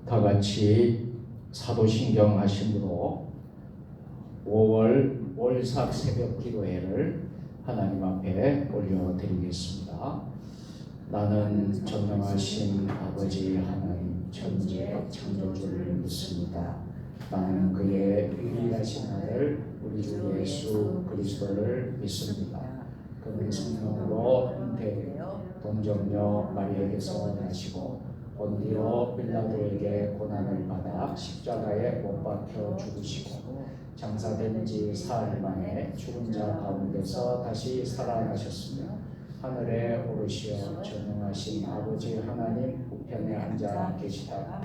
다 같이 사도신경 하심으로 5월 월삭 새벽 기도회를 하나님 앞에 올려드리겠습니다. 나는 전능하신 아버지 하나님 천지 창조주를 믿습니다. 나는 그의 유일하신 아들 우리 주 예수 그리스도를 믿습니다. 그는 성령으로 잉태되어 동정녀 마리아에게서 나시고 본디오 빌라도에게 고난을 받아 십자가에 못 박혀 죽으시고 장사된 지 사흘 만에 죽은 자 가운데서 다시 살아나셨으며 하늘에 오르시어 전능하신 아버지 하나님 우편에 앉아 계시다가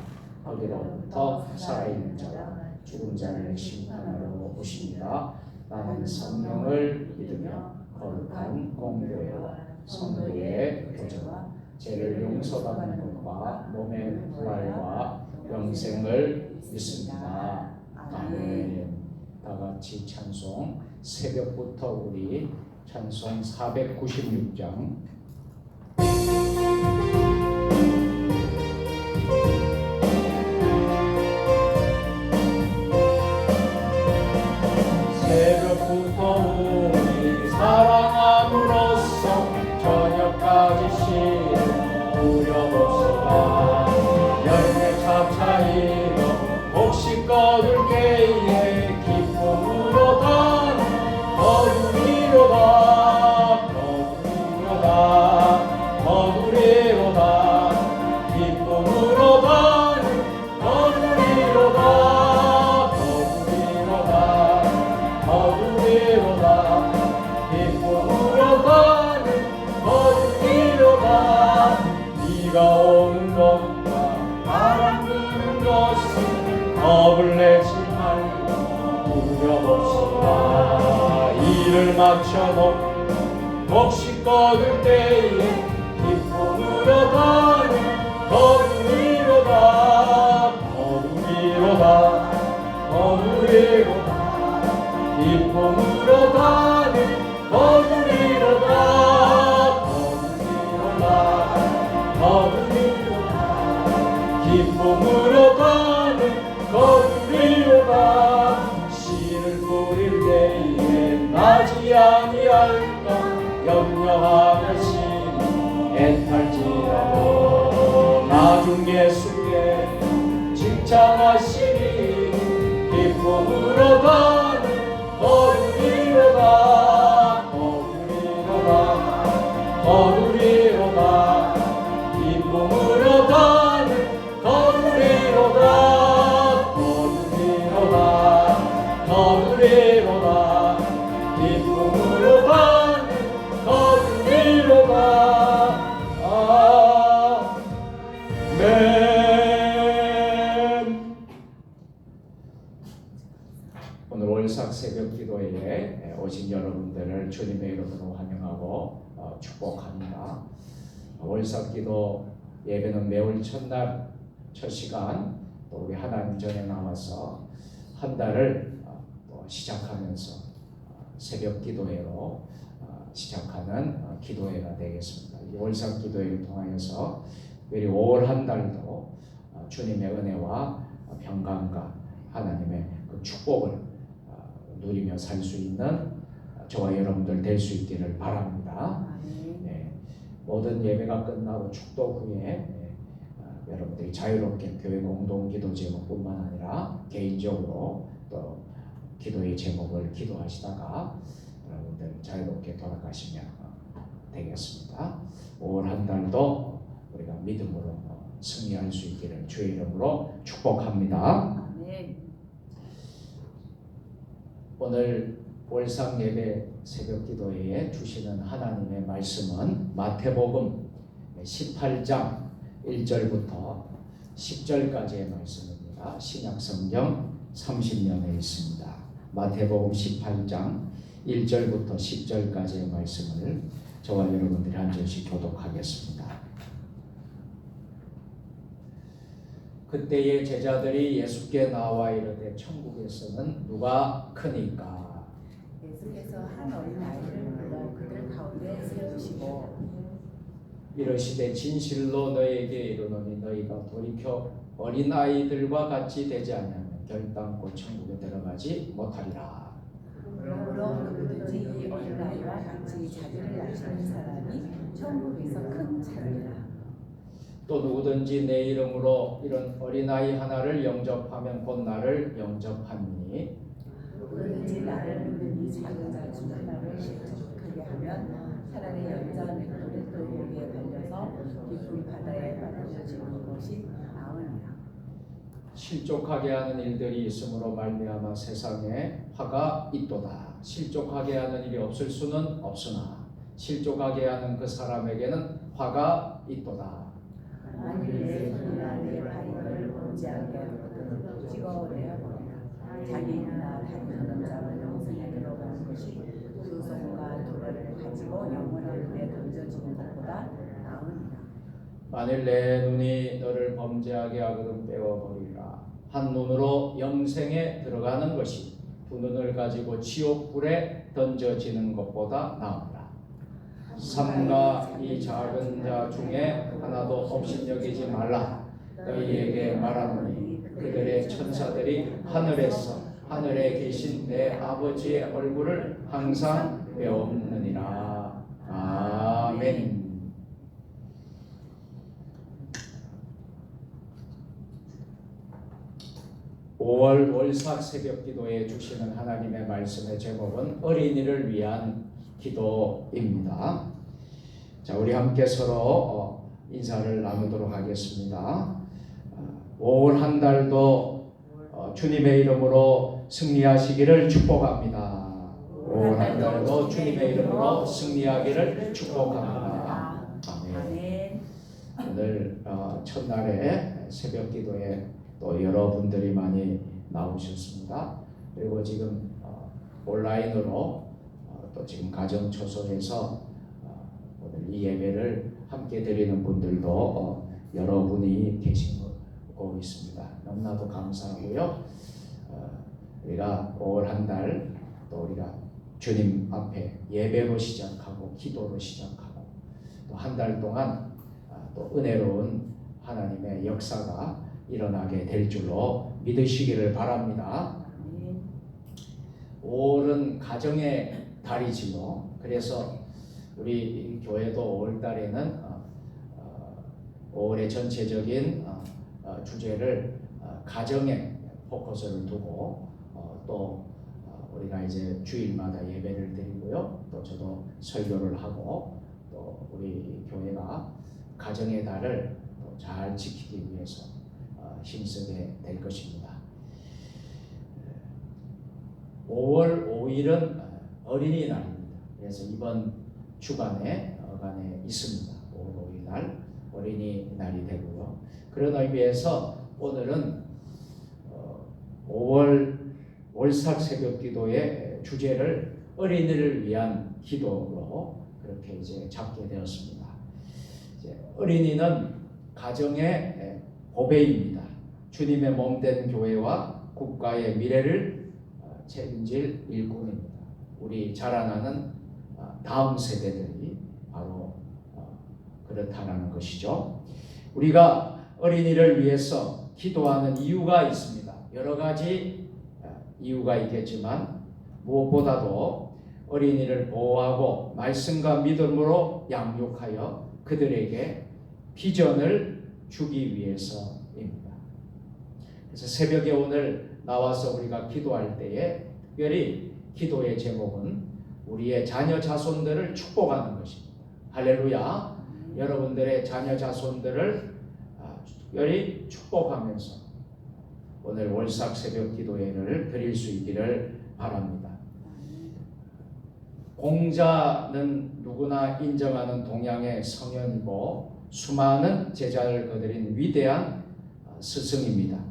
거기로부터 살아있는 자와 죽은 자를 심판하러 오십니다. 나는 성령을 믿으며 거룩한 공교회와 성도의 교제와 죄를 용서받는 것과 몸의 부활과 영생을 믿습니다. 아멘. 다 같이 찬송 새벽부터 우리 찬송 496장 새벽부터 우리 사랑함으로써 저녁까지 쉬는 무렵 없이가 열매 차차이로 혹시 거둘 때에 기쁨으로 다는 거두리로다 기쁨으로 다는 비가 오는 것과 바람 부는 것은 겁을 내지 말고 두렵 없이가 이를 맞춰놓고 혹시 거둘 때에 기쁨으로 다는 거두리로다 기쁨으로 다는 거두리로다 기쁨으로 다는 거두리로다 씨를 뿌릴 때에 나지 아니할까 염려하며 심히 애탈지라도 나중 예수께 칭찬하시니 기쁨으로 다는 거두리로다 기쁨으로 다는 거두리로다 기쁨으로 다는 거두리로다 아멘. 오늘 월삭 새벽 기도회에 오신 여러분들을 주님의 이름으로 환영하고 축복합니다. 월삭 기도 예배는 매월 첫날 첫 시간 또 우리 하나님 전에 나와서 한 달을 시작하면서 새벽 기도회로 시작하는 기도회가 되겠습니다. 이 월삭 기도회를 통하여서 우리 5월 한 달도 주님의 은혜와 평강과 하나님의 그 축복을 누리며 살 수 있는 저와 여러분들 될 수 있기를 바랍니다. 네, 모든 예배가 끝나고 축도 후에 여러분들이 자유롭게 교회 공동 기도 제목뿐만 아니라 개인적으로 또 기도의 제목을 기도하시다가 여러분들 자유롭게 돌아가시면 되겠습니다. 5월 한 달도 우리가 믿음으로 승리할 수 있기를 주의 이름으로 축복합니다. 오늘 월삭 예배 새벽 기도회에 주시는 하나님의 말씀은 마태복음 18장 1절부터 10절까지의 말씀입니다. 신약성경 30년에 있습니다. 마태복음 18장 1절부터 10절까지의 말씀을 저와 여러분들이 한 절씩 교독하겠습니다. 그때의 제자들이 예수께 나와 이르되 천국에서는 누가 크니까? 예수께서 한 어린 아이를 불러 그들 가운데 세우시고 이르시되 진실로 너희에게 이르노니 너희가 돌이켜 어린아이들과 같이 되지 않으면 결단코 천국에 들어가지 못하리라. 그러므로 누구든지 이 어린아이와 같이 자기를 낮추는 사람이 천국에서 큰 자리라. 또 누구든지 내 이름으로 이런 어린아이 하나를 영접하면 곧 나를 영접하니 누구든지 나를 믿는 이 작은 자 중 하나를 실족하게 하면 차라리 연자 맷돌을 그 목에 달려서 깊은 바다에 빠뜨려지는 것이 나으니라. 실족하게 하는 일들이 있으므로 말미암아 세상에 화가 있도다. 실족하게 하는 일이 없을 수는 없으나 실족하게 하는 그 사람에게는 화가 있도다. 만일 내 손이나 내 발을 범죄하게 하거든 찍어내어 버리라. 자기 이나 다니는 자는 영생에 들어가는 것이 두 손과 두 발을 가지고 영원한 불에 던져지는 것보다 나으니라. 만일 내 눈이 너를 범죄하게 하거든 빼어버리라. 한 눈으로 영생에 들어가는 것이 두 눈을 가지고 지옥불에 던져지는 것보다 나으라. 삼가 이 작은 자 중에 하나도 업신여기지 말라. 너희에게 말하노니 그들의 천사들이 하늘에 계신 내 아버지의 얼굴을 항상 배우느니라. 아멘. (5월) 월삭 새벽기도에 주시는 하나님의 말씀의 제목은 어린이를 위한 기도입니다. 자, 우리 함께 서로 인사를 나누도록 하겠습니다. 5월 한 달도 주님의 이름으로 승리하시기를 축복합니다. 5월 한 달도 주님의 이름으로 승리하기를 축복합니다. 아멘. 오늘 첫날에 새벽기도에 또 여러분들이 많이 나오셨습니다. 그리고 지금 온라인으로 또 지금 가정 초소에서 오늘 이 예배를 함께 드리는 분들도 여러분이 계시고 있습니다. 너무나도 감사하고요. 우리가 5월 한 달 또 우리가 주님 앞에 예배로 시작하고 기도로 시작하고 또 한 달 동안 또 은혜로운 하나님의 역사가 일어나게 될 줄로 믿으시기를 바랍니다. 5월은 가정의 달이지요. 그래서 우리 교회도 5월 달에는 5월의 전체적인 주제를 가정에 포커스를 두고 또 우리가 이제 주일마다 예배를 드리고요. 또 저도 설교를 하고 또 우리 교회가 가정의 달을 잘 지키기 위해서 힘쓰게 될 것입니다. 5월 5일은 어린이날입니다. 그래서 이번 주간에 어간에 있습니다. 5월 5일 날 어린이날이 되고요. 그런 의미에서 오늘은 5월 월삭 새벽기도의 주제를 어린이를 위한 기도로 그렇게 이제 잡게 되었습니다. 이제 어린이는 가정의 보배입니다. 주님의 몸된 교회와 국가의 미래를 책임질 일꾼입니다. 우리 자라나는 다음 세대들이 바로 그렇다라는 것이죠. 우리가 어린이를 위해서 기도하는 이유가 있습니다. 여러 가지 이유가 있겠지만 무엇보다도 어린이를 보호하고 말씀과 믿음으로 양육하여 그들에게 비전을 주기 위해서입니다. 그래서 새벽에 오늘 나와서 우리가 기도할 때에 특별히 기도의 제목은 우리의 자녀 자손들을 축복하는 것입니다. 할렐루야. 여러분들의 자녀 자손들을 특별히 축복하면서 오늘 월삭 새벽 기도회를 드릴 수 있기를 바랍니다. 공자는 누구나 인정하는 동양의 성현이고 수많은 제자를 거느린 위대한 스승입니다.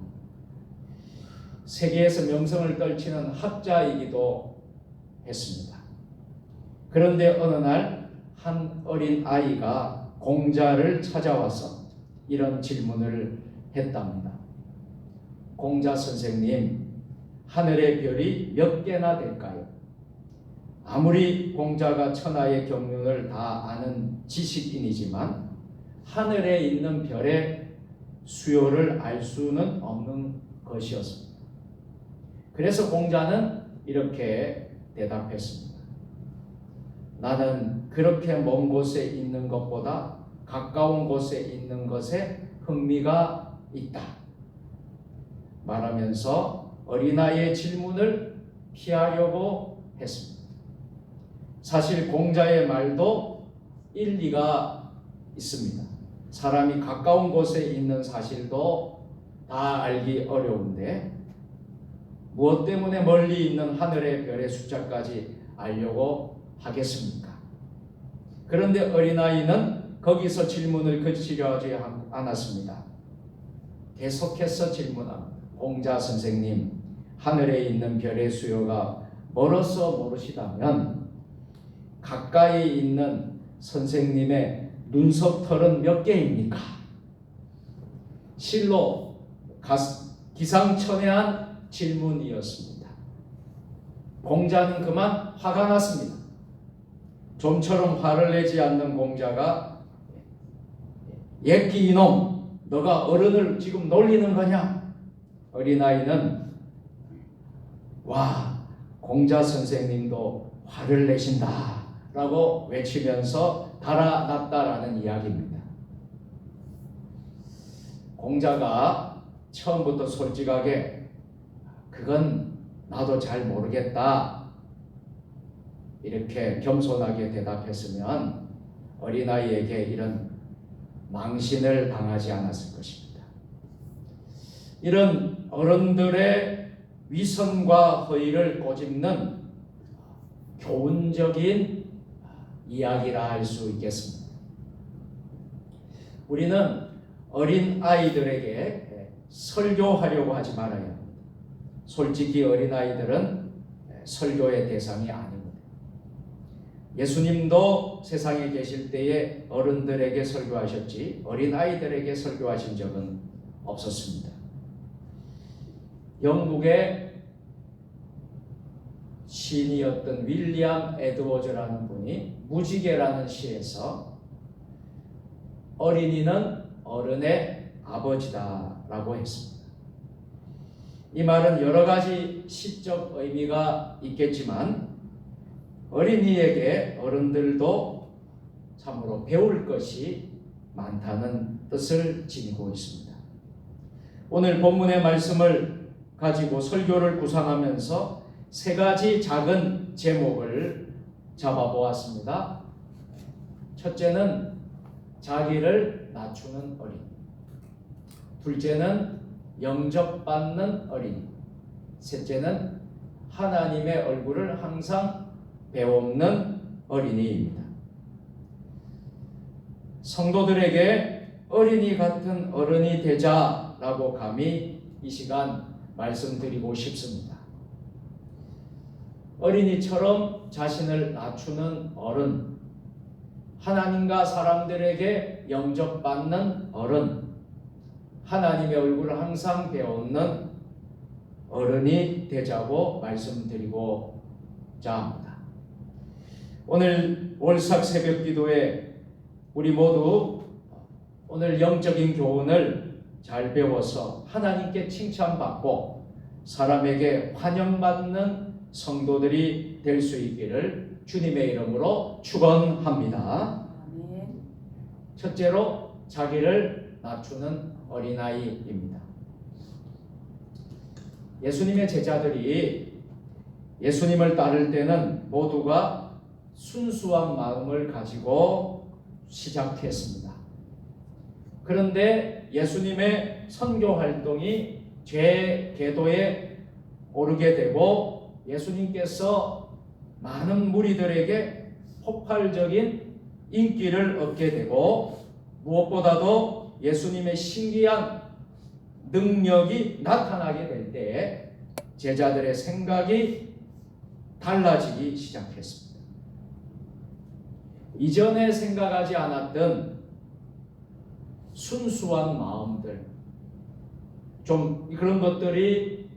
세계에서 명성을 떨치는 학자이기도 했습니다. 그런데 어느 날 한 어린 아이가 공자를 찾아와서 이런 질문을 했답니다. 공자 선생님, 하늘의 별이 몇 개나 될까요? 아무리 공자가 천하의 경륜을 다 아는 지식인이지만 하늘에 있는 별의 수요를 알 수는 없는 것이었습니다. 그래서 공자는 이렇게 대답했습니다. 나는 그렇게 먼 곳에 있는 것보다 가까운 곳에 있는 것에 흥미가 있다. 말하면서 어린아이의 질문을 피하려고 했습니다. 사실 공자의 말도 일리가 있습니다. 사람이 가까운 곳에 있는 사실도 다 알기 어려운데 무엇 때문에 멀리 있는 하늘의 별의 숫자까지 알려고 하겠습니까? 그런데 어린아이는 거기서 질문을 그치려 하지 않았습니다. 계속해서 질문합니다. 공자 선생님, 하늘에 있는 별의 수요가 멀어서 모르시다면 가까이 있는 선생님의 눈썹털은 몇 개입니까? 실로 기상천외한 질문이었습니다. 공자는 그만 화가 났습니다. 좀처럼 화를 내지 않는 공자가 옛기 이놈, 너가 어른을 지금 놀리는 거냐? 어린아이는 와, 공자 선생님도 화를 내신다 라고 외치면서 달아났다라는 이야기입니다. 공자가 처음부터 솔직하게 그건 나도 잘 모르겠다 이렇게 겸손하게 대답했으면 어린아이에게 이런 망신을 당하지 않았을 것입니다. 이런 어른들의 위선과 허위를 꼬집는 교훈적인 이야기라 할 수 있겠습니다. 우리는 어린 아이들에게 설교하려고 하지 말아야 합니다. 솔직히 어린 아이들은 설교의 대상이 아닙니다. 예수님도 세상에 계실 때에 어른들에게 설교하셨지 어린 아이들에게 설교하신 적은 없었습니다. 영국의 시인이었던 윌리엄 에드워즈라는 분이 무지개라는 시에서 어린이는 어른의 아버지다라고 했습니다. 이 말은 여러 가지 시적 의미가 있겠지만 어린이에게 어른들도 참으로 배울 것이 많다는 뜻을 지니고 있습니다. 오늘 본문의 말씀을 가지고 설교를 구상하면서 세 가지 작은 제목을 잡아보았습니다. 첫째는 자기를 낮추는 어린이, 둘째는 영접받는 어린이, 셋째는 하나님의 얼굴을 항상 배움는 어린이입니다. 성도들에게 어린이 같은 어른이 되자라고 감히 이 시간 말씀드리고 싶습니다. 어린이처럼 자신을 낮추는 어른, 하나님과 사람들에게 영접받는 어른, 하나님의 얼굴을 항상 배우는 어른이 되자고 말씀드리고자 합니다. 오늘 월삭 새벽 기도에 우리 모두 오늘 영적인 교훈을 잘 배워서 하나님께 칭찬받고 사람에게 환영받는 성도들이 될 수 있기를 주님의 이름으로 축원합니다. 첫째로 자기를 낮추는 어린아이입니다. 예수님의 제자들이 예수님을 따를 때는 모두가 순수한 마음을 가지고 시작했습니다. 그런데 예수님의 선교 활동이 죄 궤도에 오르게 되고 예수님께서 많은 무리들에게 폭발적인 인기를 얻게 되고 무엇보다도 예수님의 신기한 능력이 나타나게 될 때 제자들의 생각이 달라지기 시작했습니다. 이전에 생각하지 않았던 순수한 마음들, 좀 그런 것들이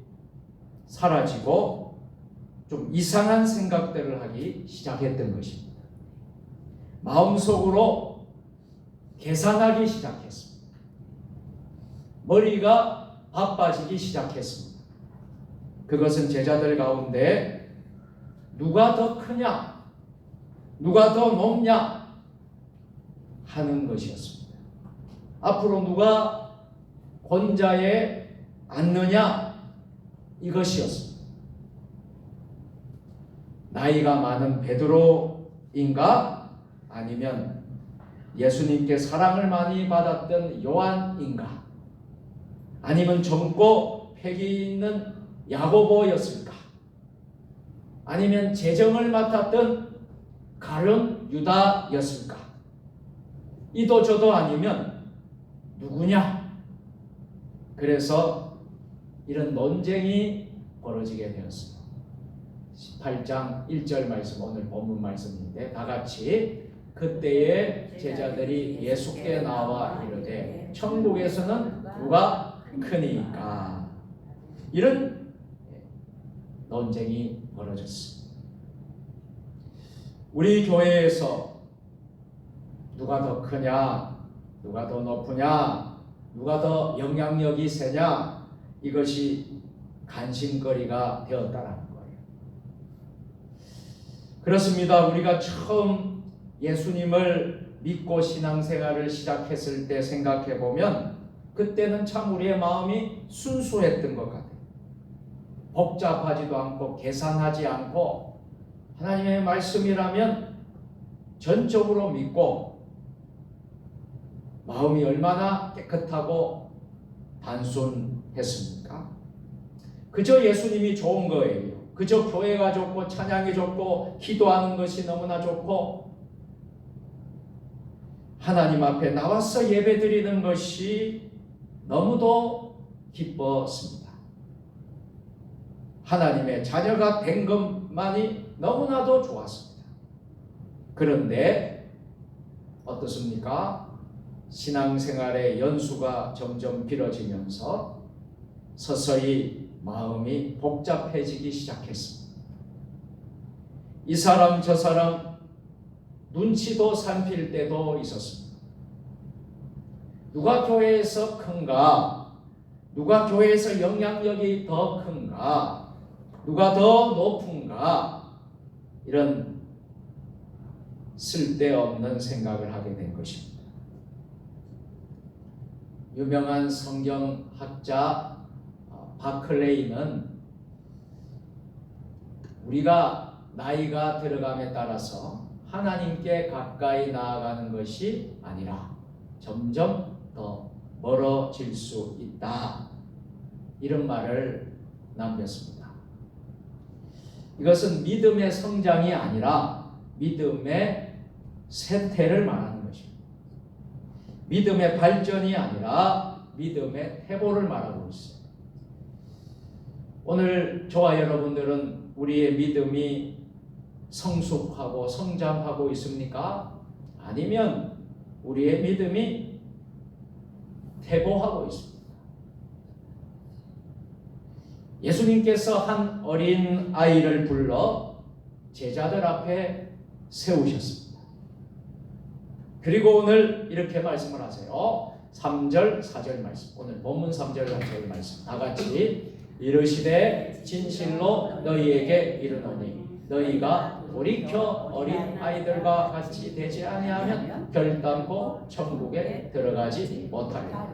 사라지고 좀 이상한 생각들을 하기 시작했던 것입니다. 마음속으로 계산하기 시작했습니다. 머리가 바빠지기 시작했습니다. 그것은 제자들 가운데 누가 더 크냐, 누가 더 높냐 하는 것이었습니다. 앞으로 누가 권자에 앉느냐 이것이었습니다. 나이가 많은 베드로인가 아니면 예수님께 사랑을 많이 받았던 요한인가 아니면 젊고 패기 있는 야고보였을까 아니면 재정을 맡았던 가룟 유다였을까 이도 저도 아니면 누구냐 그래서 이런 논쟁이 벌어지게 되었습니다. 18장 1절 말씀 오늘 본문 말씀인데 다같이 그때의 제자들이 예수께 나와 이르되 천국에서는 누가 크니까 이런 논쟁이 벌어졌습니다. 우리 교회에서 누가 더 크냐 누가 더 높으냐 누가 더 영향력이 세냐 이것이 관심거리가 되었다는 거예요. 그렇습니다. 우리가 처음 예수님을 믿고 신앙생활을 시작했을 때 생각해 보면 그때는 참 우리의 마음이 순수했던 것 같아요. 복잡하지도 않고 계산하지 않고 하나님의 말씀이라면 전적으로 믿고 마음이 얼마나 깨끗하고 단순했습니까? 그저 예수님이 좋은 거예요. 그저 교회가 좋고 찬양이 좋고 기도하는 것이 너무나 좋고 하나님 앞에 나와서 예배드리는 것이 너무도 기뻤습니다. 하나님의 자녀가 된 것만이 너무나도 좋았습니다. 그런데 어떻습니까? 신앙생활의 연수가 점점 길어지면서 서서히 마음이 복잡해지기 시작했습니다. 이 사람 저 사람 눈치도 살필 때도 있었습니다. 누가 교회에서 큰가? 누가 교회에서 영향력이 더 큰가? 누가 더 높은가? 이런 쓸데없는 생각을 하게 된 것입니다. 유명한 성경학자 바클레이는 우리가 나이가 들어감에 따라서 하나님께 가까이 나아가는 것이 아니라 점점 더 멀어질 수 있다. 이런 말을 남겼습니다. 이것은 믿음의 성장이 아니라 믿음의 쇠퇴를 말하는 것입니다. 믿음의 발전이 아니라 믿음의 퇴보를 말하고 있어요. 오늘 저와 여러분들은 우리의 믿음이 성숙하고 성장하고 있습니까? 아니면 우리의 믿음이 퇴보하고 있습니다. 예수님께서 한 어린 아이를 불러 제자들 앞에 세우셨습니다. 그리고 오늘 이렇게 말씀을 하세요. 3절 4절 말씀, 오늘 본문 3절 4절 말씀 다 같이 이르시되 진실로 너희에게 이르노니 너희가 돌이켜 어린 아이들과 같이 되지 아니하면 결단코 천국에 들어가지 못하리라.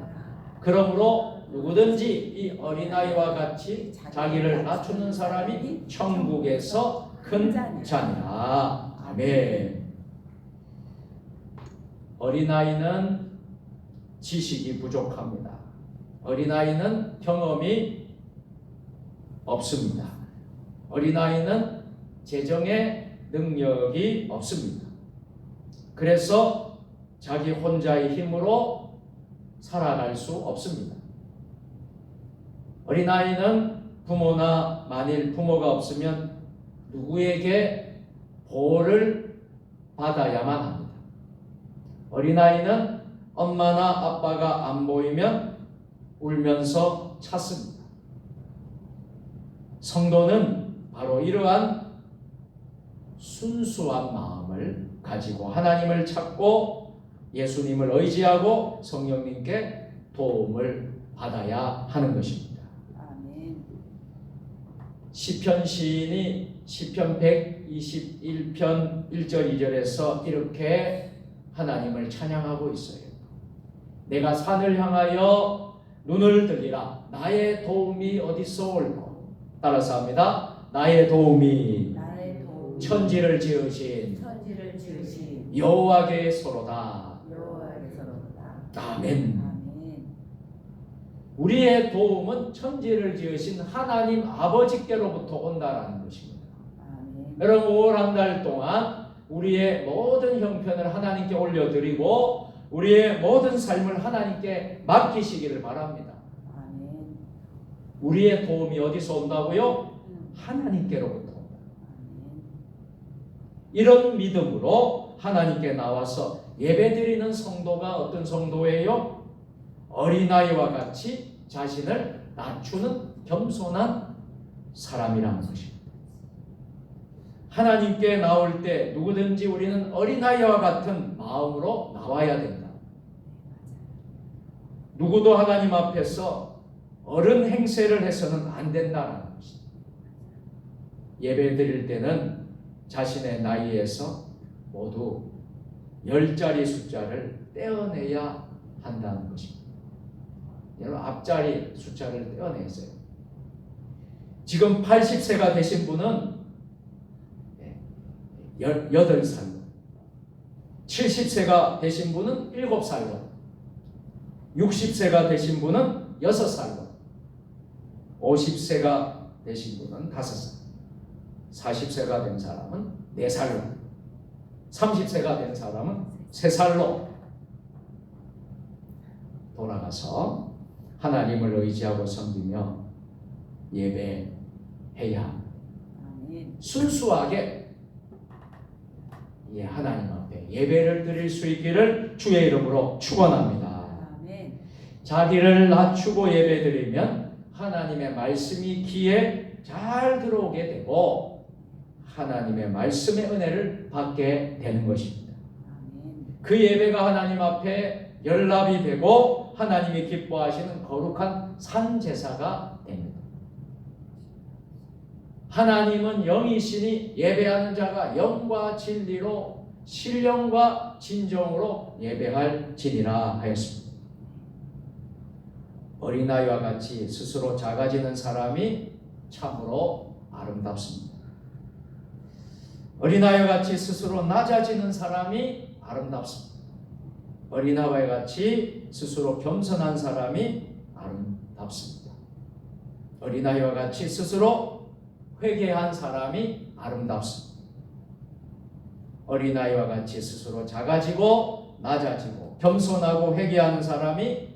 그러므로 누구든지 이 어린아이와 같이 자기를 낮추는 사람이 천국에서 큰 자니라. 아멘. 어린아이는 지식이 부족합니다. 어린아이는 경험이 없습니다. 어린아이는 재정의 능력이 없습니다. 그래서 자기 혼자의 힘으로 살아갈 수 없습니다. 어린아이는 부모나 만일 부모가 없으면 누구에게 보호를 받아야만 합니다. 어린아이는 엄마나 아빠가 안 보이면 울면서 찾습니다. 성도는 바로 이러한 순수한 마음을 가지고 하나님을 찾고 예수님을 의지하고 성령님께 도움을 받아야 하는 것입니다. 아멘. 시편 시인이 시편 121편 1절 2절에서 이렇게 하나님을 찬양하고 있어요. 내가 산을 향하여 눈을 들리라. 나의 도움이 어디서 올꼬. 따라서 합니다. 나의 도움이 천지를 지으신 여호와께서로다. 아멘. 우리의 도움은 천지를 지으신 하나님 아버지께로부터 온다라는 것입니다. 여러분 5월 한 달 동안 우리의 모든 형편을 하나님께 올려드리고 우리의 모든 삶을 하나님께 맡기시기를 바랍니다. 우리의 도움이 어디서 온다고요? 하나님께로부터 온다. 이런 믿음으로 하나님께 나와서 예배드리는 성도가 어떤 성도예요? 어린아이와 같이 자신을 낮추는 겸손한 사람이라는 것입니다. 하나님께 나올 때 누구든지 우리는 어린아이와 같은 마음으로 나와야 된다. 누구도 하나님 앞에서 어른 행세를 해서는 안 된다는 것입니다. 예배 드릴 때는 자신의 나이에서 모두 10자리 숫자를 떼어내야 한다는 것입니다. 여러분 앞자리 숫자를 떼어내세요. 지금 80세가 되신 분은 8살로, 70세가 되신 분은 7살로, 60세가 되신 분은 6살로, 50세가 되신 분은 5살, 40세가 된 사람은 4살로, 30세가 된 사람은 3살로 돌아가서 하나님을 의지하고 섬기며 예배해야 합니다. 순수하게 하나님 앞에 예배를 드릴 수 있기를 주의 이름으로 축원합니다. 자기를 낮추고 예배드리면 하나님의 말씀이 귀에 잘 들어오게 되고 하나님의 말씀의 은혜를 받게 되는 것입니다. 그 예배가 하나님 앞에 연락이 되고 하나님이 기뻐하시는 거룩한 산제사가 됩니다. 하나님은 영이시니 예배하는 자가 영과 진리로 신령과 진정으로 예배할지니라 하였습니다. 어린아이와 같이 스스로 작아지는 사람이 참으로 아름답습니다. 어린아이와 같이 스스로 낮아지는 사람이 아름답습니다. 어린아이와 같이 스스로 겸손한 사람이 아름답습니다. 어린아이와 같이 스스로 회개한 사람이 아름답습니다. 어린아이와 같이 스스로 작아지고 낮아지고 겸손하고 회개하는 사람이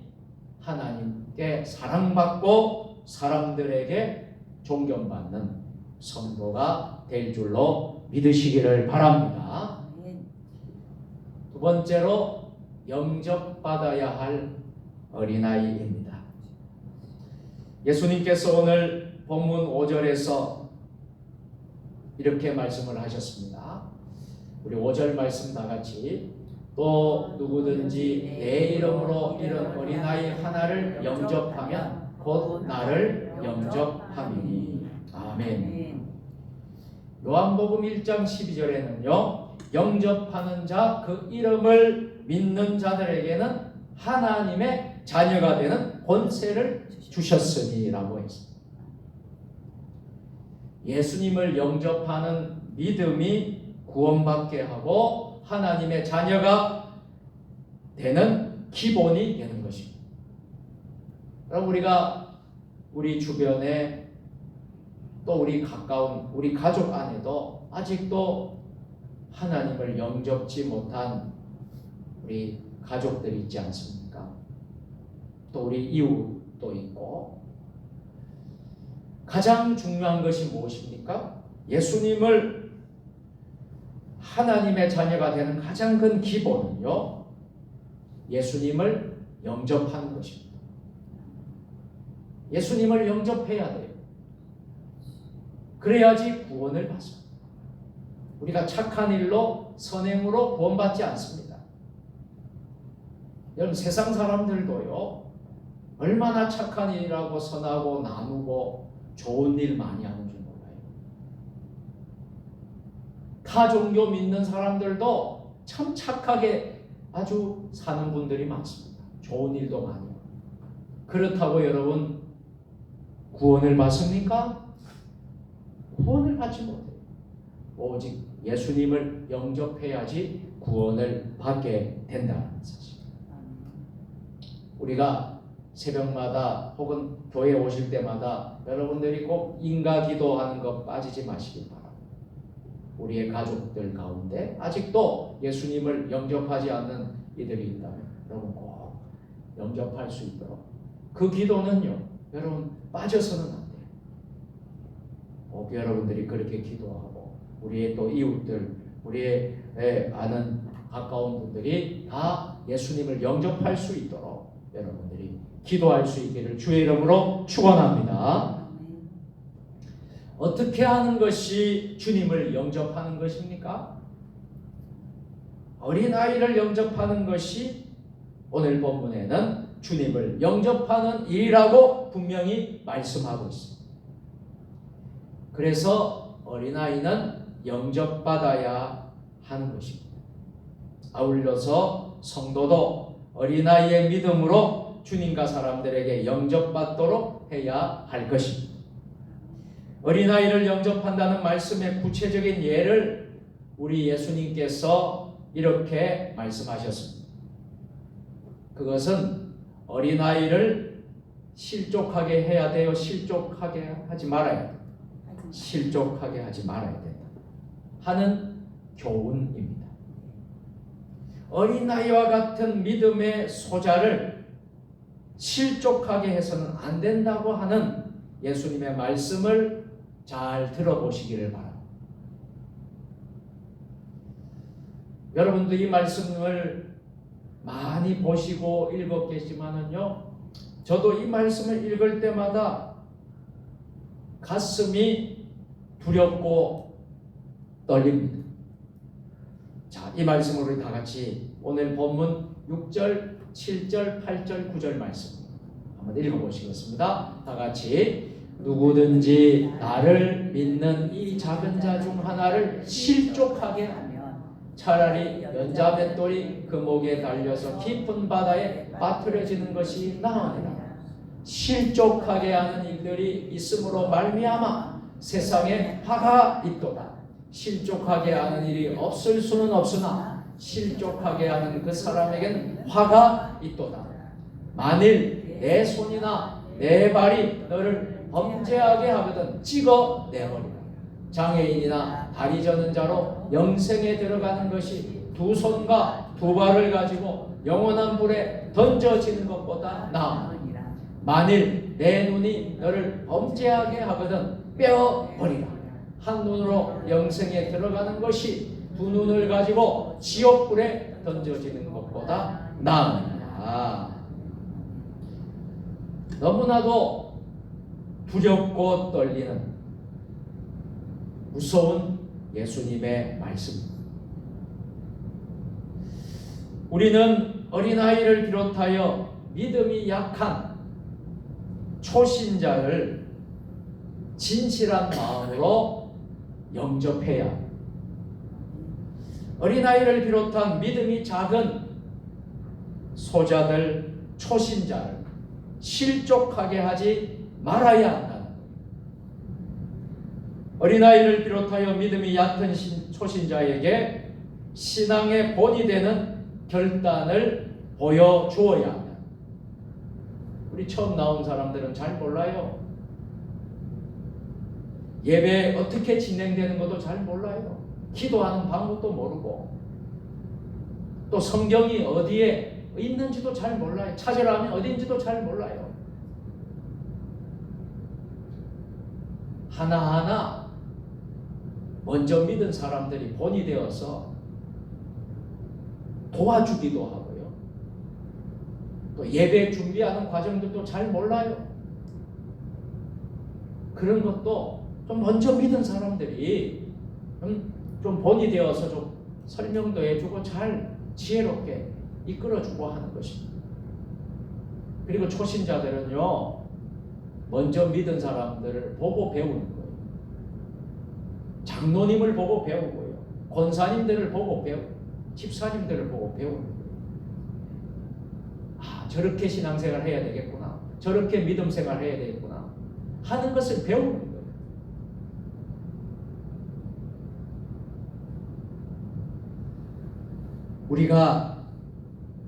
하나님께 사랑받고 사람들에게 존경받는 성도가 될 줄로 믿으시기를 바랍니다. 두 번째로 영접받아야 할 어린아이입니다. 예수님께서 오늘 본문 5절에서 이렇게 말씀을 하셨습니다. 우리 5절 말씀 다 같이 또 누구든지 내 이름으로 이런 어린아이 하나를 영접하면 곧 나를 영접함이니. 아멘. 요한복음 1장 12절에는요. 영접하는 자 그 이름을 믿는 자들에게는 하나님의 자녀가 되는 권세를 주셨으니 라고 했습니다. 예수님을 영접하는 믿음이 구원받게 하고 하나님의 자녀가 되는 기본이 되는 것입니다. 그럼 우리가 우리 주변에 또 우리 가까운 우리 가족 안에도 아직도 하나님을 영접지 못한 우리 가족들이 있지 않습니까? 또 우리 이웃도 있고 가장 중요한 것이 무엇입니까? 예수님을 하나님의 자녀가 되는 가장 큰 기본은요. 예수님을 영접하는 것입니다. 예수님을 영접해야 돼요. 그래야지 구원을 받습니다. 우리가 착한 일로 선행으로 구원받지 않습니다. 여러분 세상 사람들도요 얼마나 착한 일이라고 선하고 나누고 좋은 일 많이 하는 줄 몰라요. 타 종교 믿는 사람들도 참 착하게 아주 사는 분들이 많습니다. 좋은 일도 많이 하고. 그렇다고 여러분 구원을 받습니까? 구원을 받지 못해요. 오직 예수님을 영접해야지 구원을 받게 된다는 사실. 우리가 새벽마다 혹은 교회 오실 때마다 여러분들이 꼭 인가 기도하는 것 빠지지 마시기 바랍니다. 우리의 가족들 가운데 아직도 예수님을 영접하지 않는 이들이 있다면 여러분 꼭 영접할 수 있도록 그 기도는요 여러분 빠져서는 안 돼요. 꼭 여러분들이 그렇게 기도하고 우리의 또 이웃들 우리의 아는 가까운 분들이 다 예수님을 영접할 수 있도록 여러분들이 기도할 수 있기를 주의 이름으로 축원합니다. 어떻게 하는 것이 주님을 영접하는 것입니까? 어린아이를 영접하는 것이 오늘 본문에는 주님을 영접하는 일이라고 분명히 말씀하고 있습니다. 그래서 어린아이는 영접받아야 하는 것입니다. 아울러서 성도도 어린아이의 믿음으로 주님과 사람들에게 영접받도록 해야 할 것입니다. 어린아이를 영접한다는 말씀의 구체적인 예를 우리 예수님께서 이렇게 말씀하셨습니다. 그것은 어린아이를 실족하게 해야 돼요? 실족하게 하지 말아야 돼요? 실족하게 하지 말아야 된다 하는 교훈입니다. 어린아이와 같은 믿음의 소자를 실족하게 해서는 안 된다고 하는 예수님의 말씀을 잘 들어보시기를 바랍니다. 여러분도 이 말씀을 많이 보시고 읽었겠지만은요, 저도 이 말씀을 읽을 때마다 가슴이 두렵고 떨립니다. 자, 이 말씀을 우리 다 같이 오늘 본문 6절, 7절, 8절, 9절 말씀 한번 읽어보시겠습니다. 다 같이 누구든지 나를 믿는 이 작은 자 중 하나를 실족하게 하면 차라리 연자 맷돌이 그 목에 달려서 깊은 바다에 빠뜨려지는 것이 나으니라. 실족하게 하는 일들이 있음으로 말미암아 세상에 화가 있도다. 실족하게 하는 일이 없을 수는 없으나 실족하게 하는 그 사람에게는 화가 있도다. 만일 내 손이나 내 발이 너를 범죄하게 하거든 찍어 내버리라. 장애인이나 다리 저는 자로 영생에 들어가는 것이 두 손과 두 발을 가지고 영원한 불에 던져지는 것보다 나으니라. 만일 내 눈이 너를 범죄하게 하거든 빼어버리라. 한 눈으로 영생에 들어가는 것이 두 눈을 가지고 지옥불에 던져지는 것보다 나으니라. 너무나도 두렵고 떨리는 무서운 예수님의 말씀입니다. 우리는 어린아이를 비롯하여 믿음이 약한 초신자를 진실한 마음으로 영접해야 합니다. 어린아이를 비롯한 믿음이 작은 소자들, 초신자를 실족하게 하지 말아야 한다. 어린아이를 비롯하여 믿음이 얕은 초신자에게 신앙의 본이 되는 결단을 보여주어야 한다. 우리 처음 나온 사람들은 잘 몰라요. 예배 어떻게 진행되는 것도 잘 몰라요. 기도하는 방법도 모르고 또 성경이 어디에 있는지도 잘 몰라요. 찾으라 하면 어딘지도 잘 몰라요. 하나하나 먼저 믿은 사람들이 본이 되어서 도와주기도 하고요. 또 예배 준비하는 과정들도 잘 몰라요. 그런 것도 좀 먼저 믿은 사람들이 좀 본이 되어서 좀 설명도 해주고 잘 지혜롭게 이끌어주고 하는 것입니다. 그리고 초신자들은요, 먼저 믿은 사람들을 보고 배우는 거예요. 장로님을 보고 배우고요, 권사님들을 보고 배우고, 집사님들을 보고 배우는 거예요. 아, 저렇게 신앙생활 해야 되겠구나, 저렇게 믿음생활 해야 되겠구나 하는 것을 배우는 거예요. 우리가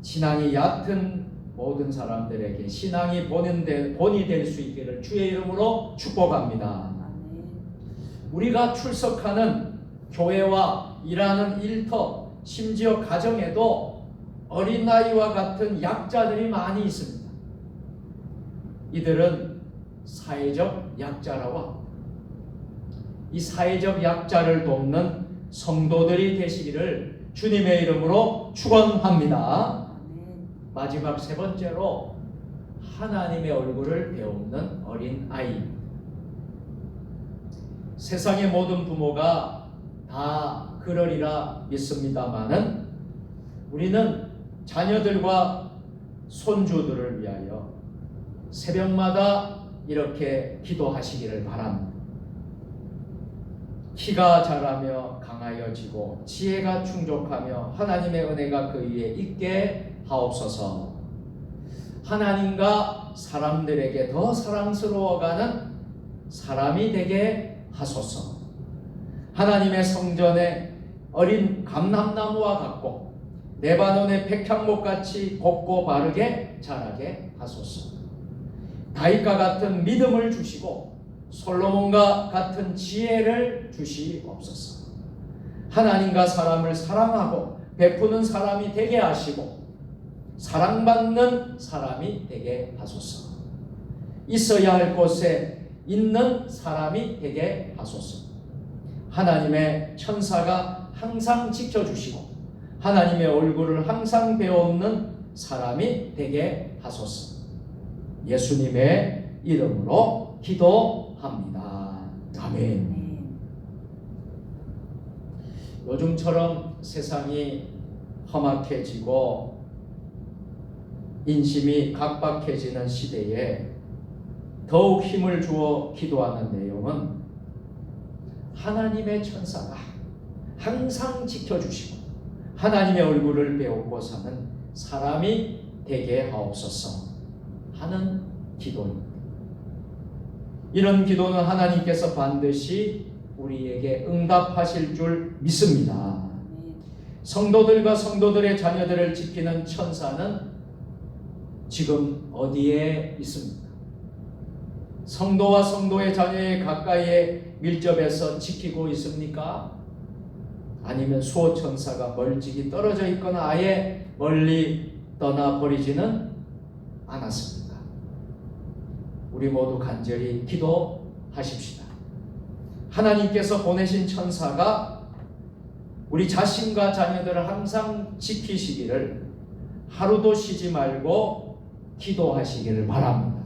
신앙이 얕은 모든 사람들에게 신앙이 본이 될 수 있기를 주의 이름으로 축복합니다. 우리가 출석하는 교회와 일하는 일터, 심지어 가정에도 어린아이와 같은 약자들이 많이 있습니다. 이들은 사회적 약자라고 합니다. 이 사회적 약자를 돕는 성도들이 되시기를 주님의 이름으로 축원합니다. 마지막 세 번째로 하나님의 얼굴을 배우는 어린 아이. 세상의 모든 부모가 다 그러리라 믿습니다마는 우리는 자녀들과 손주들을 위하여 새벽마다 이렇게 기도하시기를 바랍니다. 키가 자라며 강하여지고 지혜가 충족하며 하나님의 은혜가 그 위에 있게 하옵소서. 하나님과 사람들에게 더 사랑스러워가는 사람이 되게 하소서. 하나님의 성전에 어린 감람나무와 같고 레바논의 백향목같이 곱고 바르게 자라게 하소서. 다윗과 같은 믿음을 주시고 솔로몬과 같은 지혜를 주시옵소서. 하나님과 사람을 사랑하고 베푸는 사람이 되게 하시고 사랑받는 사람이 되게 하소서. 있어야 할 곳에 있는 사람이 되게 하소서. 하나님의 천사가 항상 지켜주시고 하나님의 얼굴을 항상 배우는 사람이 되게 하소서. 예수님의 이름으로 기도합니다. 아멘. 요즘처럼 세상이 험악해지고 인심이 각박해지는 시대에 더욱 힘을 주어 기도하는 내용은 하나님의 천사가 항상 지켜주시고 하나님의 얼굴을 배우고 사는 사람이 되게 하옵소서 하는 기도입니다. 이런 기도는 하나님께서 반드시 우리에게 응답하실 줄 믿습니다. 성도들과 성도들의 자녀들을 지키는 천사는 지금 어디에 있습니까? 성도와 성도의 자녀의 가까이에 밀접해서 지키고 있습니까? 아니면 수호천사가 멀찍이 떨어져 있거나 아예 멀리 떠나버리지는 않았습니까? 우리 모두 간절히 기도하십시다. 하나님께서 보내신 천사가 우리 자신과 자녀들을 항상 지키시기를 하루도 쉬지 말고 기도하시기를 바랍니다.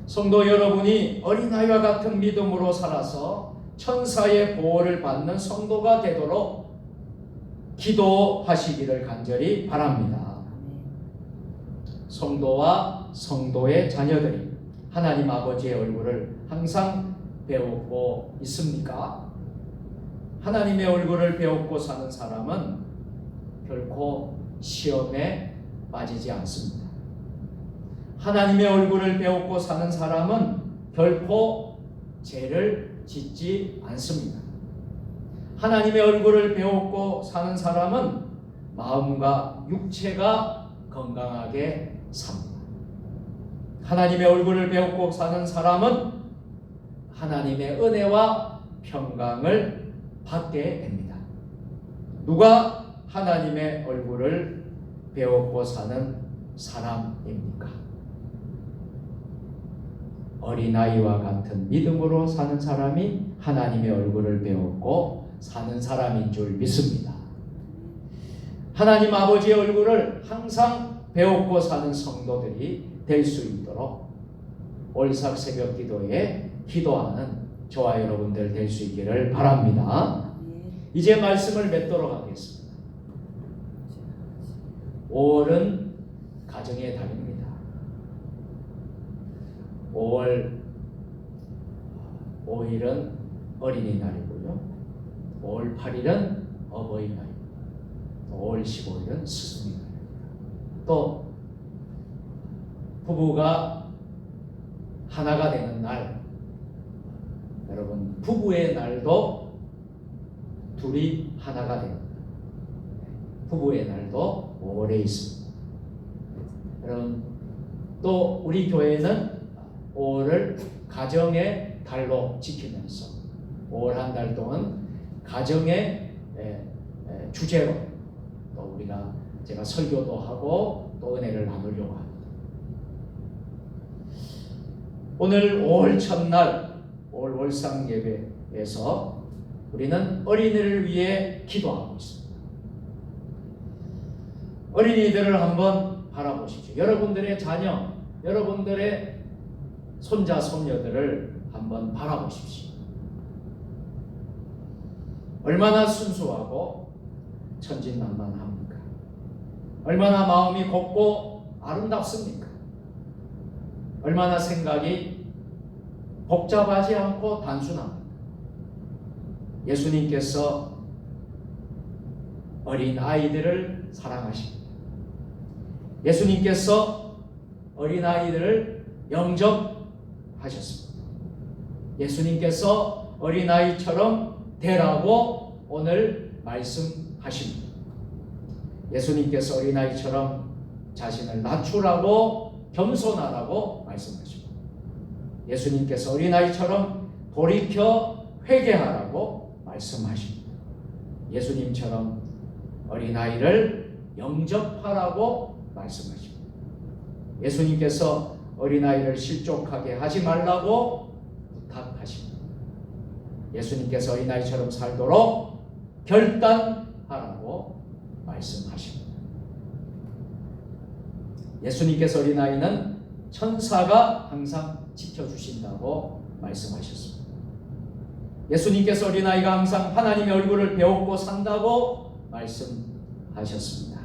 성도 여러분이 어린아이와 같은 믿음으로 살아서 천사의 보호를 받는 성도가 되도록 기도하시기를 간절히 바랍니다. 성도와 성도의 자녀들이 하나님 아버지의 얼굴을 항상 배우고 있습니까? 하나님의 얼굴을 배우고 사는 사람은 결코 시험에 빠지지 않습니다. 하나님의 얼굴을 배우고 사는 사람은 결코 죄를 짓지 않습니다. 하나님의 얼굴을 배우고 사는 사람은 마음과 육체가 건강하게 삽니다. 하나님의 얼굴을 배우고 사는 사람은 하나님의 은혜와 평강을 받게 됩니다. 누가 하나님의 얼굴을 배우고 사는 사람입니까? 어린아이와 같은 믿음으로 사는 사람이 하나님의 얼굴을 배우고 사는 사람인 줄 믿습니다. 하나님 아버지의 얼굴을 항상 배우고 사는 성도들이 될 수 있도록 올삭 새벽 기도에 기도하는 저와 여러분들 될 수 있기를 바랍니다. 이제 말씀을 맺도록 하겠습니다. 5월은 가정의 달입니다. 5월 5일은 어린이날이고요. 5월 8일은 어버이날이고 5월 15일은 스승의 날입니다. 또 부부가 하나가 되는 날, 여러분 부부의 날도 둘이 하나가 되는 날, 부부의 날도 5월에 있습니다. 여러분 또 우리 교회는 5월을 가정의 달로 지키면서 5월 한 달 동안 가정의 주제로 또 우리가 제가 설교도 하고 또 은혜를 나누려고 합니다. 오늘 5월 첫날 5월 월상 예배에서 우리는 어린이를 위해 기도하고 있습니다. 어린이들을 한번 바라보십시오. 여러분들의 자녀, 여러분들의 손자, 손녀들을 한번 바라보십시오. 얼마나 순수하고 천진난만합니까? 얼마나 마음이 곱고 아름답습니까? 얼마나 생각이 복잡하지 않고 단순합니다. 예수님께서 어린 아이들을 사랑하십니다. 예수님께서 어린 아이들을 영접하셨습니다. 예수님께서 어린 아이처럼 되라고 오늘 말씀하십니다. 예수님께서 어린 아이처럼 자신을 낮추라고 겸손하라고 말씀하십니다. 예수님께서 어린 아이처럼 돌이켜 회개하라고 말씀하십니다. 예수님처럼 어린 아이를 영접하라고 말씀하십니다. 예수님께서 어린 아이를 실족하게 하지 말라고 부탁하십니다. 예수님께서 어린 아이처럼 살도록 결단하라고 말씀하십니다. 예수님께서 어린 아이는 천사가 항상 지켜주신다고 말씀하셨습니다. 예수님께서 어린 아이가 항상 하나님의 얼굴을 배웠고 산다고 말씀하셨습니다.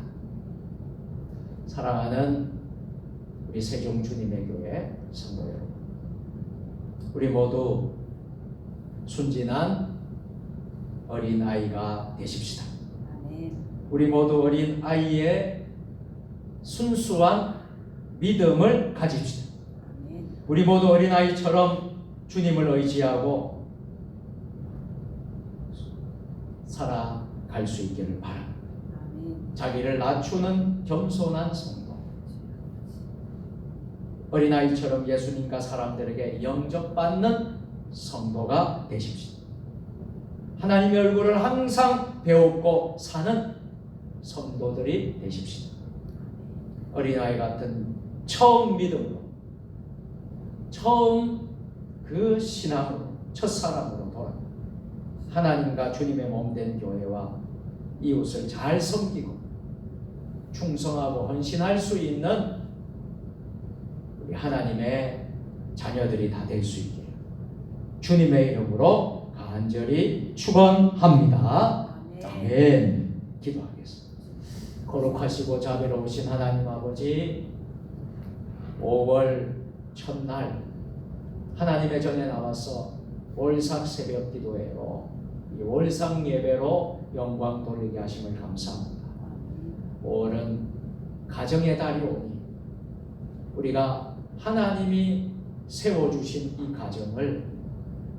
사랑하는 우리 세종주님의 교회 성도 여러분, 우리 모두 순진한 어린 아이가 되십시다. 우리 모두 어린 아이의 순수한 믿음을 가집시다. 우리 모두 어린 아이처럼 주님을 의지하고 살아갈 수 있기를 바랍니다. 자기를 낮추는 겸손한 성도, 어린아이처럼 예수님과 사람들에게 영접받는 성도가 되십시오. 하나님의 얼굴을 항상 배우고 사는 성도들이 되십시오. 어린아이 같은 처음 믿음으로, 처음 그 신앙으로, 첫사랑으로 돌아 하나님과 주님의 몸된 교회와 이웃을 잘 섬기고 충성하고 헌신할 수 있는 우리 하나님의 자녀들이 다 될 수 있기를 주님의 이름으로 간절히 축원합니다. 아멘. 기도하겠습니다. 거룩하시고 자비로우신 하나님 아버지, 5월 첫날 하나님의 전에 나와서 월삭 새벽 기도회로, 이 월상 예배로 영광 돌리게 하심을 감사합니다. 5월은 가정의 달이 오니 우리가 하나님이 세워주신 이 가정을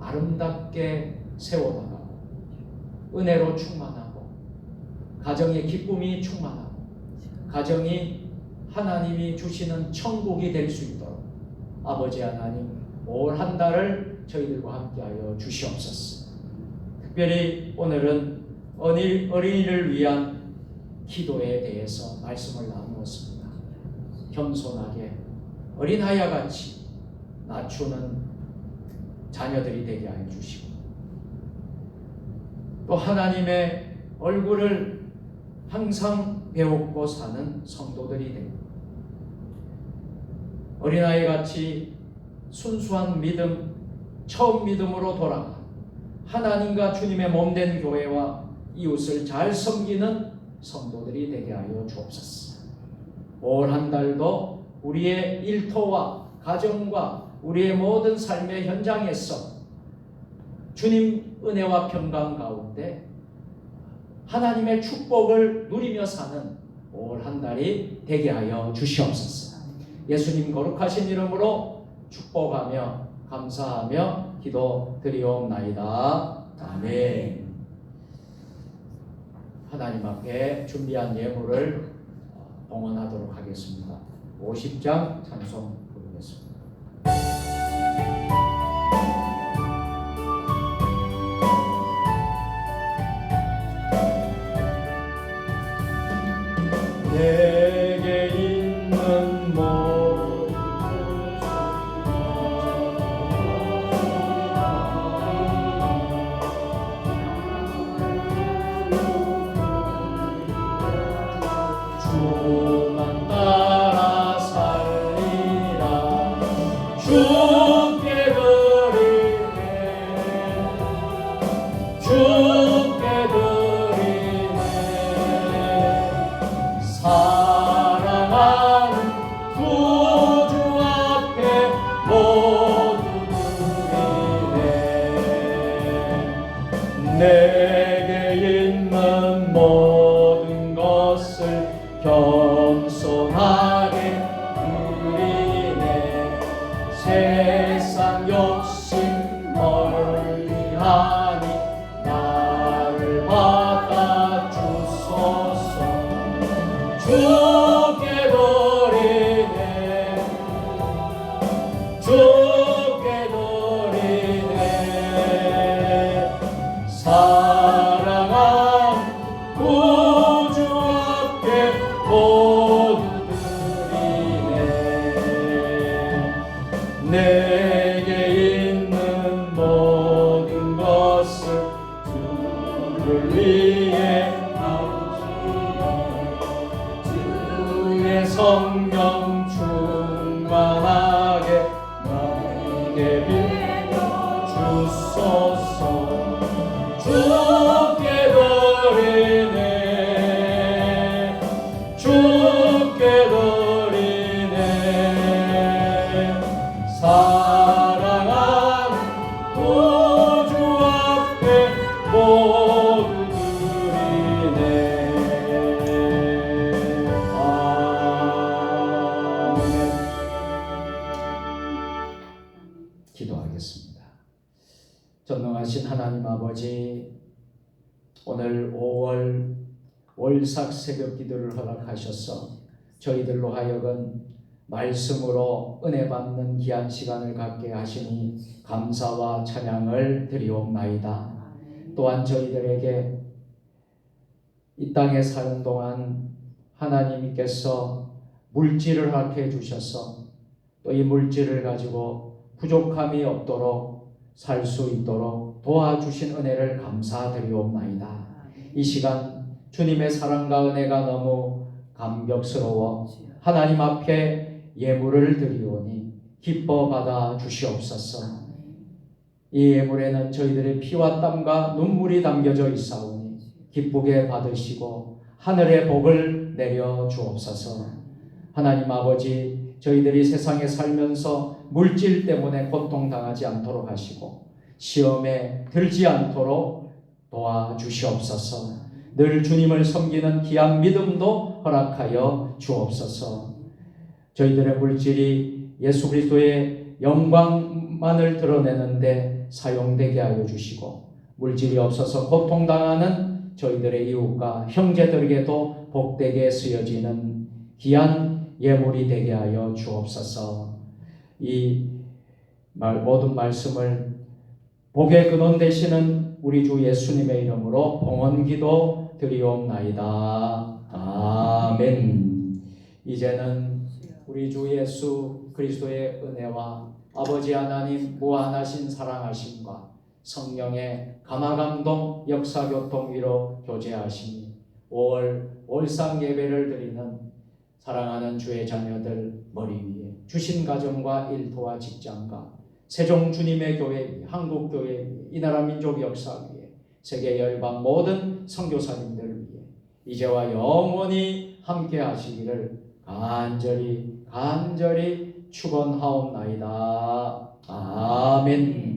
아름답게 세워나가고 은혜로 충만하고 가정의 기쁨이 충만하고 가정이 하나님이 주시는 천국이 될 수 있도록 아버지 하나님 5월 한 달을 저희들과 함께하여 주시옵소서. 특별히 오늘은 어린이를 위한 기도에 대해서 말씀을 나누었습니다. 겸손하게 어린아이와 같이 낮추는 자녀들이 되게 하여 주시고 또 하나님의 얼굴을 항상 배우고 사는 성도들이 되고 어린아이 같이 순수한 믿음, 처음 믿음으로 돌아가 하나님과 주님의 몸된 교회와 이웃을 잘 섬기는 성도들이 되게 하여 주옵소서. 올 한 달도 우리의 일터와 가정과 우리의 모든 삶의 현장에서 주님 은혜와 평강 가운데 하나님의 축복을 누리며 사는 올 한 달이 되게 하여 주시옵소서. 예수님 거룩하신 이름으로 축복하며 감사하며 기도드리옵나이다. 아멘. 하나님 앞에 준비한 예물을 봉헌하도록 하겠습니다. 50장 찬송 부르겠습니다. 내게 있는 모든 주만 따라 살리라. 주께 드리네. 주께 드리네. 사랑하는 구주 앞에 모두 드리네. 내게 있는 모든 것을 겸손하게 드리네. 세상 욕심 멀리하니 나를 받아 주소서. 주께 드리네. 주께 드리네. 사랑한 구주 앞에 모두 드리네. 내게 있는 모든 것을 주를 위해 주의 성령 충만하게 나에게 빌려 주소서. 주께 드리네. 주께 드리네. 사랑하는 구주 앞에 모두 드리네. 아멘. 기도하겠습니다. 전능하신 하나님 아버지, 오늘 5월 월삭 새벽 기도를 허락하셔서 저희들로 하여금 말씀으로 은혜 받는 귀한 시간을 갖게 하시니 감사와 찬양을 드리옵나이다. 또한 저희들에게 이 땅에 사는 동안 하나님께서 물질을 허락해 주셔서 또 이 물질을 가지고 부족함이 없도록 살 수 있도록 도와주신 은혜를 감사드리옵나이다. 이 시간 주님의 사랑과 은혜가 너무 감격스러워 하나님 앞에 예물을 드리오니 기뻐 받아 주시옵소서. 이 예물에는 저희들의 피와 땀과 눈물이 담겨져 있사오니 기쁘게 받으시고 하늘의 복을 내려 주옵소서. 하나님 아버지, 저희들이 세상에 살면서 물질 때문에 고통당하지 않도록 하시고 시험에 들지 않도록 도와주시옵소서. 늘 주님을 섬기는 귀한 믿음도 허락하여 주옵소서. 저희들의 물질이 예수 그리스도의 영광만을 드러내는데 사용되게 하여 주시고 물질이 없어서 고통당하는 저희들의 이웃과 형제들에게도 복되게 쓰여지는 귀한 예물이 되게 하여 주옵소서. 이 모든 말씀을 복의 근원 되시는 우리 주 예수님의 이름으로 봉헌기도 드리옵나이다. 아멘. 이제는 우리 주 예수 그리스도의 은혜와 아버지 하나님 무한하신 사랑하심과 성령의 감화감동 역사교통 위로 교제하시니 5월 월상 예배를 드리는 사랑하는 주의 자녀들 머리 위에 주신 가정과 일터와 직장과 세종 주님의 교회 위에 한국 교회 위에 이 나라 민족 역사 위에 세계 열방 모든 선교사님들 위해 이제와 영원히 함께 하시기를 간절히 축원하옵나이다. 아멘.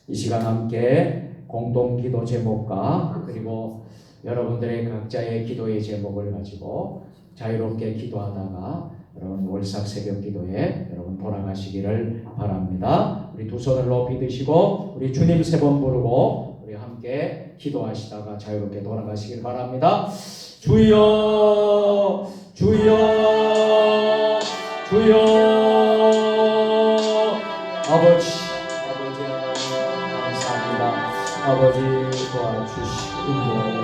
이 시간 함께 공동기도 제목과 그리고 여러분들의 각자의 기도의 제목을 가지고 자유롭게 기도하다가 여러분 월삭 새벽 기도에 여러분 돌아가시기를 바랍니다. 우리 두 손을 높이 드시고 우리 주님 세 번 부르고 우리 함께 기도하시다가 자유롭게 돌아가시길 바랍니다. 주여 주여 주여. 아버지 하나님 감사합니다. 아버지 도와주시고 인도하여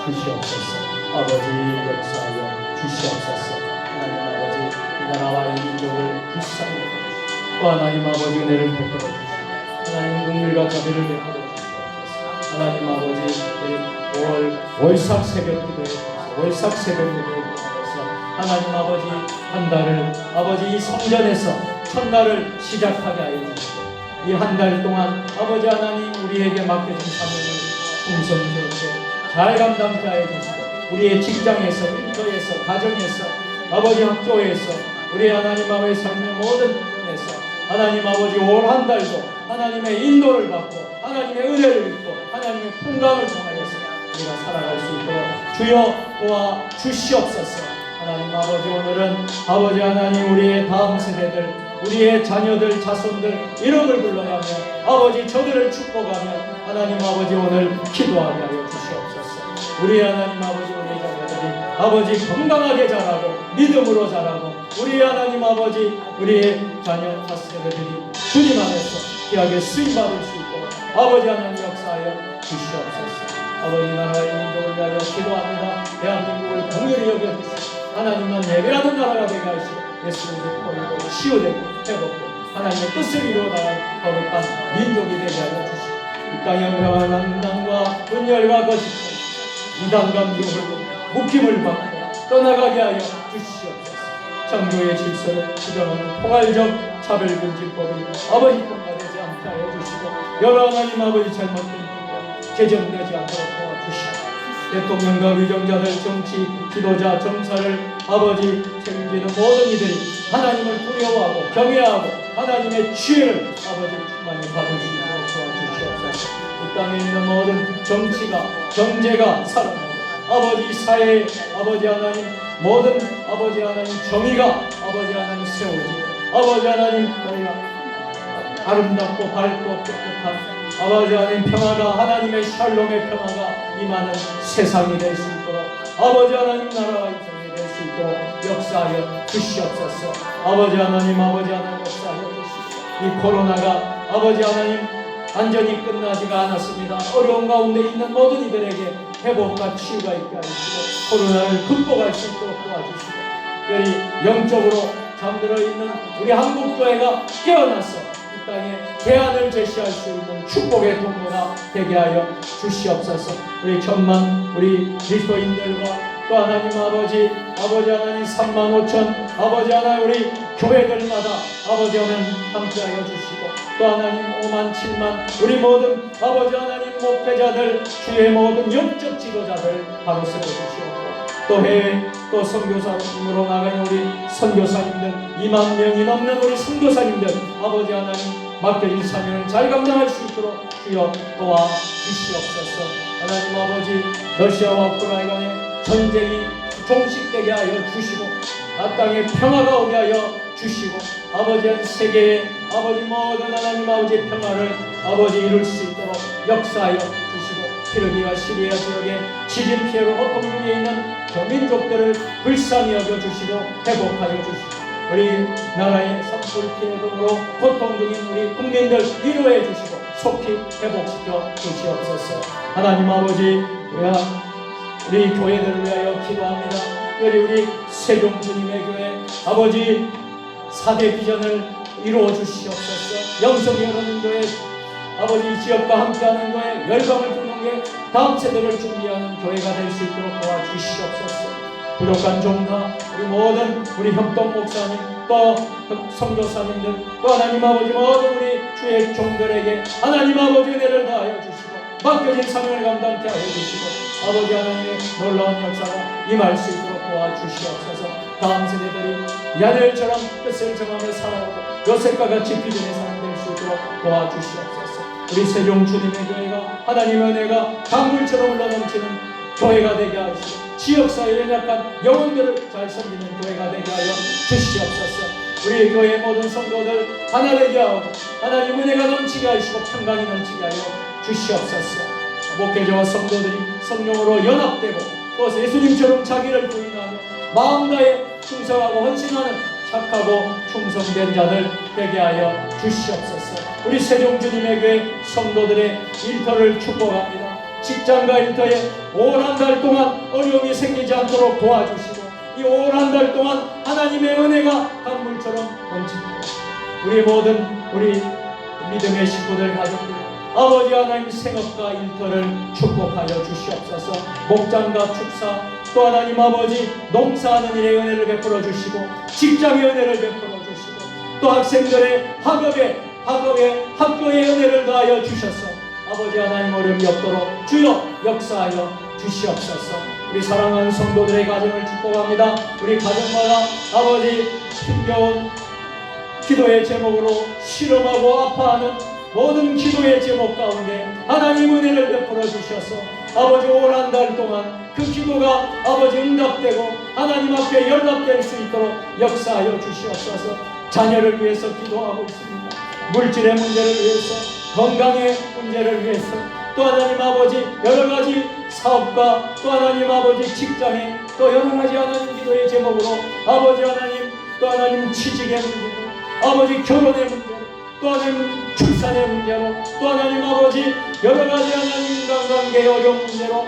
주시옵소서. 아버지 역사하여 주시옵소서. 하나님 아버지 이 나라와 이 민족을 불쌍히 여겨주시고 또 하나님 아버지 은혜를 베풀어 주시고 하나님 긍휼과 자비를 베풀어 주시옵소서. 하나님 아버지 월삭 새벽 기도에 월삭 새벽 기도에 통해서 하나님 아버지 한 달을 아버지 이 성전에서 첫날을 시작하게 하여 주시고 이 한 달 동안 아버지 하나님 우리에게 맡겨진 사명을 충성스럽게 잘 감당케 하여 주시고 우리의 직장에서 일터에서 가정에서 아버지 학교에서 우리 하나님 아버지 삶의 모든 부분에서 하나님 아버지 올 한 달도 하나님의 인도를 받고 하나님의 은혜를 입고 하나님의 평강을 통하여서 우리가 살아갈 수 있도록 주여 도와 주시옵소서. 하나님 아버지 오늘은 아버지 하나님 우리의 다음 세대들 우리의 자녀들 자손들 이름을 불러가며 아버지 저들을 축복하며 하나님 아버지 오늘 기도하게 하여 주시옵소서. 우리 하나님 아버지 우리 자녀들이 아버지 건강하게 자라고 믿음으로 자라고 우리 하나님 아버지 우리의 자녀 자손들이 주님 안에서 귀하게 쓰임받을 수 있도록 아버지 하나님 역사하여 주시옵소서. 아버지 나라의 민족을 위하여 기도합니다. 대한민국을 긍휼히 여겨주시고 하나님만 예배하는 나라가 되게 하시고 예수님의 코리고 치유되고 회복되고 하나님의 뜻을 이루어나갈 거룩한 민족이 되게 하여 주시고 이 땅의 평안한 땅과 분열과 거짓과 이단과 미움을 묶임을 받고 떠나가게 하여 주시옵소서. 창조의 질서를 부정하는 포괄적 차별금지법이 아버지 통과되지 않게 하여 주시고 여러 하나님 아버지 잘못된 부분 개정되지 않도록 도와주시고 대통령과 위정자들 정치 지도자 정사를 아버지 책임지는 모든 이들이 하나님을 두려워하고 경외하고 하나님의 지혜를 아버지 충만히 받을 수 있도록 도와주시옵소서. 이 땅에 있는 모든 정치가 경제가 살아나고 아버지 사회에 아버지 하나님 모든 아버지 하나님 정의가 아버지 하나님 세워지고 아버지 하나님 우리가 아름답고 밝고 깨끗한 아버지 하나님 평화가 하나님의 샬롬의 평화가 임하는 세상이 될 수 있도록 아버지 하나님 나라와 인생이 될 수 있도록 역사하여 주시옵소서. 아버지 하나님 역사하여 주시옵소서. 이 코로나가 아버지 하나님 완전히 끝나지가 않았습니다. 어려운 가운데 있는 모든 이들에게 회복과 치유가 있게 하시고 코로나를 극복할 수 있도록 도와주시고 특별히 영적으로 잠들어 있는 우리 한국교회가 깨어나서 이 땅에 대안을 제시할 수 있는 축복의 통로가 되게 하여 주시옵소서. 우리 천만 우리 그리스도인들과 또 하나님 아버지 하나님 3만 5천 아버지 하나님 우리 교회들마다 아버지 하나님 함께하여 주시고 또 하나님 5만 7만 우리 모든 아버지 하나님 목회자들 주의 모든 영적 지도자들 바로 세워주시옵고 또 해외 또 선교사님으로 나가는 우리 선교사님들 2만 명이 넘는 우리 선교사님들 아버지 하나님 맡겨진 사명을 잘 감당할 수 있도록 주여 도와주시옵소서. 하나님 아버지 러시아와 우크라이나 간의 전쟁이 종식되게 하여 주시고 이 땅에 평화가 오게 하여 주시고 아버지 한 세계에 아버지 모든 하나님 아버지의 평화를 아버지 이룰 수 있도록 역사하여 주시고 피르기와 시리아 지역에 지진 피해로 고통 중에 있는 민족들을 불쌍히 여겨주시고 회복하여 주시고 우리 나라의 산불 피해 등으로 고통 중인 우리 국민들 위로해 주시고 속히 회복시켜 주시옵소서. 하나님 아버지 우리 교회들을 위하여 기도합니다. 특별히 우리 세종 주님의 교회 아버지 4대 비전을 이루어 주시옵소서. 영성 여러분 교회 아버지 지역과 함께하는 교회 열방을 부는 게 다음 세대를 준비하는 교회가 될 수 있도록 도와주시옵소서. 부족한 종과 우리 모든 우리 협동 목사님 또 선교사님들 또 하나님 아버지 모든 우리 주의 종들에게 하나님 아버지 은혜를 다하여 주시고 맡겨진 사명을 감당케 하여 주시고 아버지 하나님의 놀라운 역사가 임할 수 있도록 도와주시옵소서. 다음 세대들이 야넬처럼 뜻을 정하며 살아가고 요셉과 같이 비전의 사람 될 수 있도록 도와주시옵소서. 우리 세종 주님의 교회가 하나님의 은혜가 강물처럼 흘러넘치는 교회가 되게 하시고 지역사회에 연약한 영혼들을 잘 섬기는 교회가 되게 하여 주시옵소서. 우리 교회의 모든 성도들 하나 되게 하고 하나님 은혜가 넘치게 하시고 평강이 넘치게 하여 주시옵소서. 목회자와 성도들이 성령으로 연합되고 또 예수님처럼 자기를 부인하며 마음 다해 충성하고 헌신하는 착하고 충성된 자들 되게 하여 주시옵소서. 우리 세종주님의 교회 성도들의 일터를 축복합니다. 직장과 일터에 올 한 달 동안 어려움이 생기지 않도록 도와주시고 이 올 한 달 동안 하나님의 은혜가 강물처럼 넘칩니다. 우리 모든 우리 믿음의 식구들 가족들 아버지 하나님 생업과 일터를 축복하여 주시옵소서. 목장과 축사 또 하나님 아버지 농사하는 일에 은혜를 베풀어 주시고 직장의 은혜를 베풀어 주시고 또 학생들의 학교의 은혜를 더하여 주셔서 아버지 하나님 어려움이 없도록 주여 역사하여 주시옵소서. 우리 사랑하는 성도들의 가정을 축복합니다. 우리 가정마다 아버지 힘겨운 기도의 제목으로 실험하고 아파하는 모든 기도의 제목 가운데 하나님 은혜를 베풀어 주셔서 아버지 올 한 달 동안 그 기도가 아버지 응답되고 하나님 앞에 연락될 수 있도록 역사하여 주시옵소서. 자녀를 위해서 기도하고 있습니다. 물질의 문제를 위해서 건강의 문제를 위해서 또 하나님 아버지 여러가지 사업과 또 하나님 아버지 직장에 또 여러가지 하나님 기도의 제목으로 아버지 하나님 또 하나님 취직의 문제로 아버지 결혼의 문제로 또 하나님 출산의 문제로 또 하나님 아버지 여러가지 하나님 인간관계의 어려운 문제로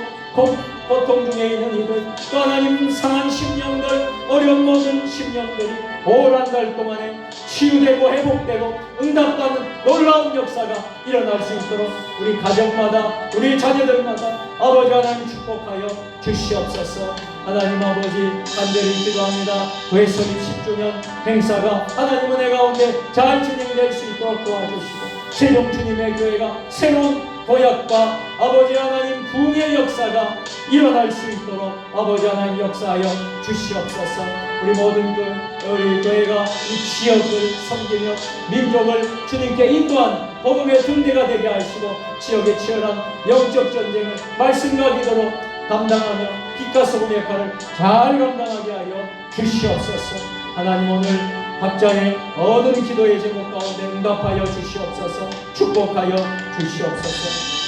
고통 중에 있는 이들 또 하나님 상한 심령들 어려운 모든 심령들이 올 한 달 동안에 치유되고 회복되고 응답받는 놀라운 역사가 일어날 수 있도록 우리 가정마다 우리 자녀들마다 아버지 하나님 축복하여 주시옵소서. 하나님 아버지 간절히 기도합니다. 교회 설립 10주년 행사가 하나님 은혜 가운데 잘 진행될 수 있도록 도와주시고 세종 주님의 교회가 새로운 도약과 아버지 하나님 부흥의 역사가 일어날 수 있도록 아버지 하나님 역사하여 주시옵소서. 우리 모든 우리 교회가 이 지역을 섬기며 민족을 주님께 인도한 복음의 등대가 되게 하시고 지역의 치열한 영적 전쟁을 말씀과 기도로 감당하며 빛과 소금의 역할을 잘 감당하게 하여 주시옵소서. 하나님 오늘 각자의 모든 기도의 제목 가운데 응답하여 주시옵소서. 축복하여 주시옵소서.